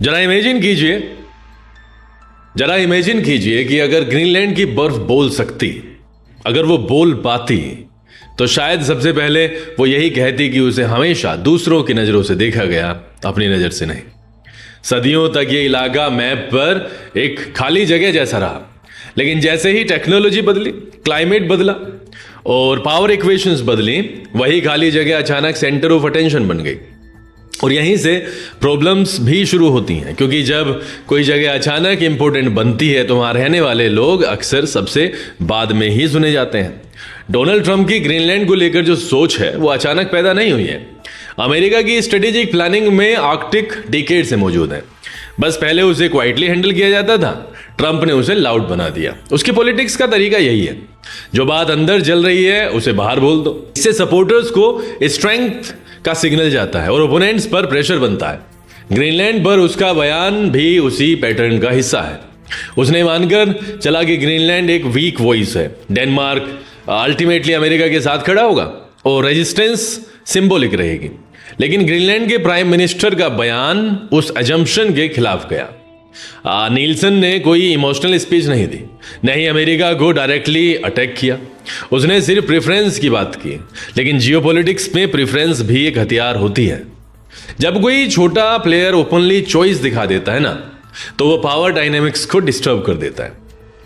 जरा इमेजिन कीजिए कि अगर ग्रीनलैंड की बर्फ बोल सकती, अगर वो बोल पाती, तो शायद सबसे पहले वो यही कहती कि उसे हमेशा दूसरों की नजरों से देखा गया, अपनी नजर से नहीं। सदियों तक ये इलाका मैप पर एक खाली जगह जैसा रहा, लेकिन जैसे ही टेक्नोलॉजी बदली, क्लाइमेट बदला और पावर इक्वेशंस बदली, वही खाली जगह अचानक सेंटर ऑफ अटेंशन बन गई। और यहीं से प्रॉब्लम्स भी शुरू होती हैं, क्योंकि जब कोई जगह अचानक इंपॉर्टेंट बनती है तो वहां रहने वाले लोग अक्सर सबसे बाद में ही सुने जाते हैं। डोनाल्ड ट्रंप की ग्रीनलैंड को लेकर जो सोच है वो अचानक पैदा नहीं हुई है। अमेरिका की स्ट्रेटेजिक प्लानिंग में आर्कटिक डिकेड से मौजूद है। बस पहले उसे क्वाइटली हैंडल किया जाता था, ट्रंप ने उसे लाउड बना दिया। उसकी पॉलिटिक्स का तरीका यही है, जो बात अंदर जल रही है उसे बाहर बोल दो। इससे सपोर्टर्स को स्ट्रेंथ का सिग्नल जाता है और ओपोनेंट्स पर प्रेशर बनता है। ग्रीनलैंड पर उसका बयान भी उसी पैटर्न का हिस्सा है। उसने मानकर चला कि ग्रीनलैंड एक वीक वॉइस है, डेनमार्क अल्टीमेटली अमेरिका के साथ खड़ा होगा और रेजिस्टेंस सिंबॉलिक रहेगी। लेकिन ग्रीनलैंड के प्राइम मिनिस्टर का बयान उस अजम्पशन के खिलाफ गया। नील्सन ने कोई इमोशनल स्पीच नहीं दी, नहीं अमेरिका को डायरेक्टली अटैक किया। उसने सिर्फ प्रेफरेंस की बात की, लेकिन जियोपॉलिटिक्स में प्रेफरेंस भी एक हथियार होती है। जब कोई छोटा प्लेयर ओपनली चॉइस दिखा देता है ना, तो वो पावर डायनेमिक्स को डिस्टर्ब कर देता है।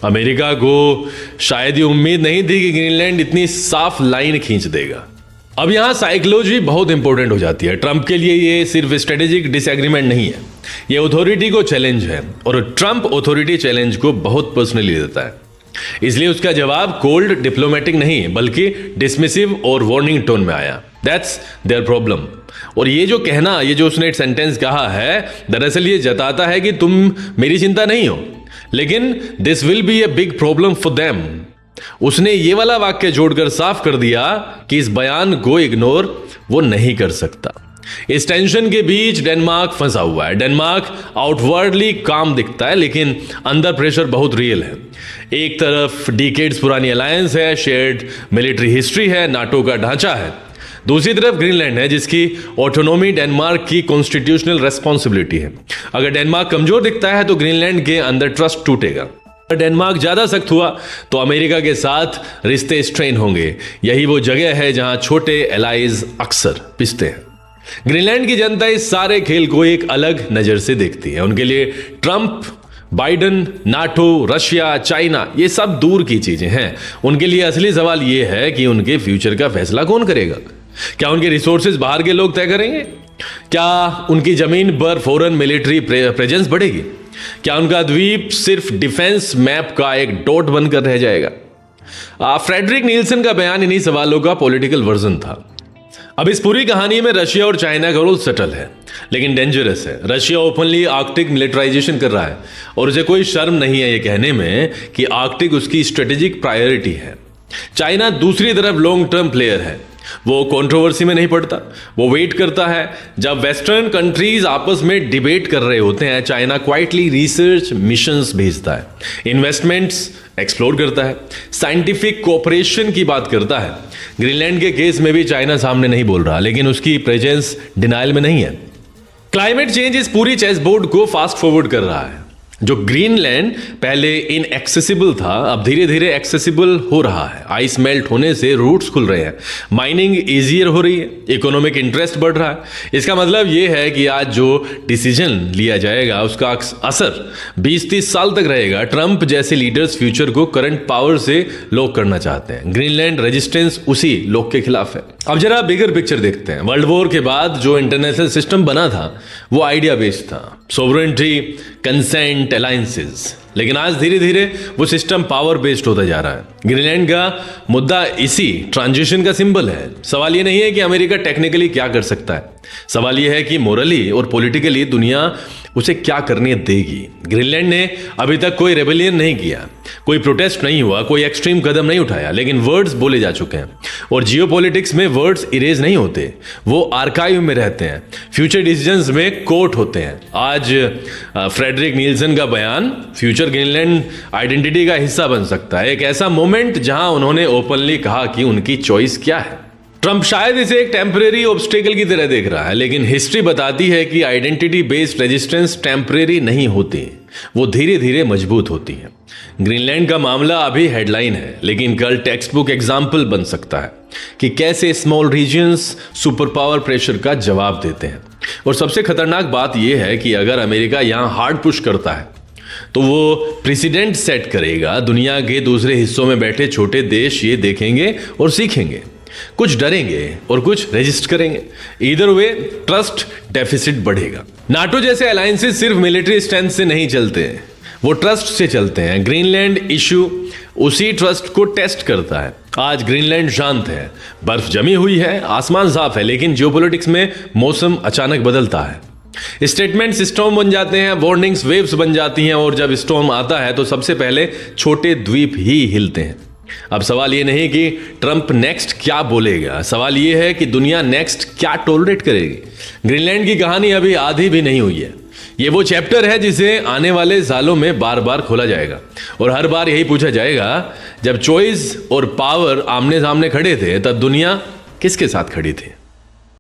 अमेरिका को शायद ये उम्मीद नहीं थी कि ग्रीनलैंड इतनी साफ लाइन खींच देगा। अब यहां साइकोलॉजी बहुत इंपॉर्टेंट हो जाती है। ट्रंप के लिए ये सिर्फ स्ट्रेटेजिक डिसएग्रीमेंट नहीं है, ये अथॉरिटी को चैलेंज है, और ट्रंप अथॉरिटी चैलेंज को बहुत पर्सनली लेता है। इसलिए उसका जवाब कोल्ड डिप्लोमेटिक नहीं, बल्कि डिसमिसिव और वार्निंग टोन में आया। That's their problem. और ये जो कहना, ये जो उसने एक सेंटेंस कहा है, दरअसल ये जताता है कि तुम मेरी चिंता नहीं हो, लेकिन this will be a big problem for them. उसने ये वाला वाक्य जोड़कर साफ कर दिया कि इस बयान को इग्नोर वो नहीं कर सकता। इस टेंशन के बीच डेनमार्क फंसा हुआ है। डेनमार्क आउटवर्डली काम दिखता है, लेकिन अंदर प्रेशर बहुत रियल है। एक तरफ डिकेड्स पुरानी अलायंस है, शेयर्ड मिलिट्री हिस्ट्री है, नाटो का ढांचा है। दूसरी तरफ ग्रीनलैंड है, जिसकी ऑटोनॉमी डेनमार्क की कॉन्स्टिट्यूशनल रेस्पॉन्सिबिलिटी है। अगर डेनमार्क कमजोर दिखता है तो ग्रीनलैंड के अंदर ट्रस्ट टूटेगा। अगर डेनमार्क ज्यादा सख्त हुआ तो अमेरिका के साथ रिश्ते स्ट्रेन होंगे। यही वो जगह है जहां छोटे एलाइज अक्सर पिसते हैं। ग्रीनलैंड की जनता इस सारे खेल को एक अलग नजर से देखती है। उनके लिए Trump, Biden, NATO, Russia, China, ये सब दूर की चीजें हैं। उनके लिए असली सवाल ये है कि उनके फ्यूचर का फैसला कौन करेगा। क्या उनके रिसोर्सेज बाहर के लोग तय करेंगे? क्या उनकी जमीन पर फॉरेन मिलिट्री प्रेजेंस बढ़ेगी? क्या उनका द्वीप सिर्फ डिफेंस मैप का एक डॉट बनकर रह जाएगा? फ्रेडरिक नील्सन का बयान इन्हीं सवालों का पॉलिटिकल वर्जन था। अब इस पूरी कहानी में रशिया और चाइना का रोल सटल है, लेकिन डेंजरस है। रशिया ओपनली आर्कटिक मिलिटराइजेशन कर रहा है और उसे कोई शर्म नहीं है ये कहने में कि आर्कटिक उसकी स्ट्रेटेजिक प्रायोरिटी है। चाइना दूसरी तरफ लॉन्ग टर्म प्लेयर है। वो कंट्रोवर्सी में नहीं पड़ता, वो वेट करता है। जब वेस्टर्न कंट्रीज आपस में डिबेट कर रहे होते हैं, चाइना क्वाइटली रिसर्च मिशंस भेजता है, इन्वेस्टमेंट्स एक्सप्लोर करता है, साइंटिफिक कोऑपरेशन की बात करता है। ग्रीनलैंड के केस में भी चाइना सामने नहीं बोल रहा, लेकिन उसकी प्रेजेंस डिनाइल में नहीं है। क्लाइमेट चेंज इस पूरी चेस बोर्ड को फास्ट फॉरवर्ड कर रहा है। जो ग्रीनलैंड पहले इनएक्सेसिबल था, अब धीरे धीरे एक्सेसिबल हो रहा है। आइस मेल्ट होने से रूट्स खुल रहे हैं, माइनिंग इजियर हो रही है, इकोनॉमिक इंटरेस्ट बढ़ रहा है। इसका मतलब यह है कि आज जो डिसीजन लिया जाएगा उसका असर 20-30 साल तक रहेगा। ट्रंप जैसे लीडर्स फ्यूचर को करंट पावर से लॉक करना चाहते हैं। ग्रीनलैंड रेजिस्टेंस उसी लॉक के खिलाफ है। अब जरा बिगर पिक्चर देखते हैं। वर्ल्ड वॉर के बाद जो इंटरनेशनल सिस्टम बना था वो आइडिया बेस्ड था, सोवरेनिटी, कंसेंट, अलायंसेस। लेकिन आज धीरे धीरे वो सिस्टम पावर बेस्ड होता जा रहा है। ग्रीनलैंड का मुद्दा इसी ट्रांजिशन का सिंबल है। सवाल ये नहीं है कि अमेरिका टेक्निकली क्या कर सकता है, सवाल ये है कि मोरली और पॉलिटिकली दुनिया उसे क्या करने देगी। ग्रीनलैंड ने अभी तक कोई रेबेलियन नहीं किया, कोई प्रोटेस्ट नहीं हुआ, कोई एक्सट्रीम कदम नहीं उठाया, लेकिन वर्ड्स बोले जा चुके हैं। और जियोपॉलिटिक्स में वर्ड्स इरेज नहीं होते, वो आर्काइव में रहते हैं, फ्यूचर डिसीजंस में कोट होते हैं। आज फ्रेडरिक नील्सन का बयान फ्यूचर ग्रीनलैंड आइडेंटिटी का हिस्सा बन सकता है। एक ऐसा मोमेंट जहां उन्होंने ओपनली कहा कि उनकी चॉइस क्या है। ट्रंप शायद इसे एक टेम्परेरी ऑब्स्टेकल की तरह देख रहा है, लेकिन हिस्ट्री बताती है कि आइडेंटिटी बेस्ड रेजिस्टेंस टेम्परेरी नहीं होती, वो धीरे धीरे मजबूत होती है। ग्रीनलैंड का मामला अभी हेडलाइन है, लेकिन कल टेक्स्ट बुक एग्जाम्पल बन सकता है कि कैसे small regions super power pressure का जवाब देते हैं। और सबसे खतरनाक बात यह है कि अगर अमेरिका यहां हार्ड पुश करता है तो वो प्रेसिडेंट सेट करेगा। दुनिया के दूसरे हिस्सों में बैठे छोटे देश ये देखेंगे और सीखेंगे, कुछ डरेंगे और कुछ रेजिस्ट करेंगे। ईदर वे ट्रस्ट डेफिसिट बढ़ेगा। नाटो जैसे अलायंसेस सिर्फ मिलिट्री स्ट्रेंथ से नहीं चलते हैं, वो ट्रस्ट से चलते हैं। ग्रीनलैंड इशू उसी ट्रस्ट को टेस्ट करता है। आज ग्रीनलैंड शांत है, बर्फ जमी हुई है, आसमान साफ है, लेकिन जियोपॉलिटिक्स में मौसम अचानक बदलता है। स्टेटमेंट्स स्टॉर्म बन जाते हैं, वार्निंग्स वेव्स बन जाती हैं, और जब स्टॉर्म आता है तो सबसे पहले छोटे द्वीप ही हिलते हैं। अब सवाल ये नहीं कि ट्रंप नेक्स्ट क्या बोलेगा, सवाल ये है कि दुनिया नेक्स्ट क्या टॉलरेट करेगी। ग्रीनलैंड की कहानी अभी आधी भी नहीं हुई है। ये वो चैप्टर है जिसे आने वाले सालों में बार बार खोला जाएगा, और हर बार यही पूछा जाएगा, जब चॉइस और पावर आमने सामने खड़े थे तब दुनिया किसके साथ खड़ी थी।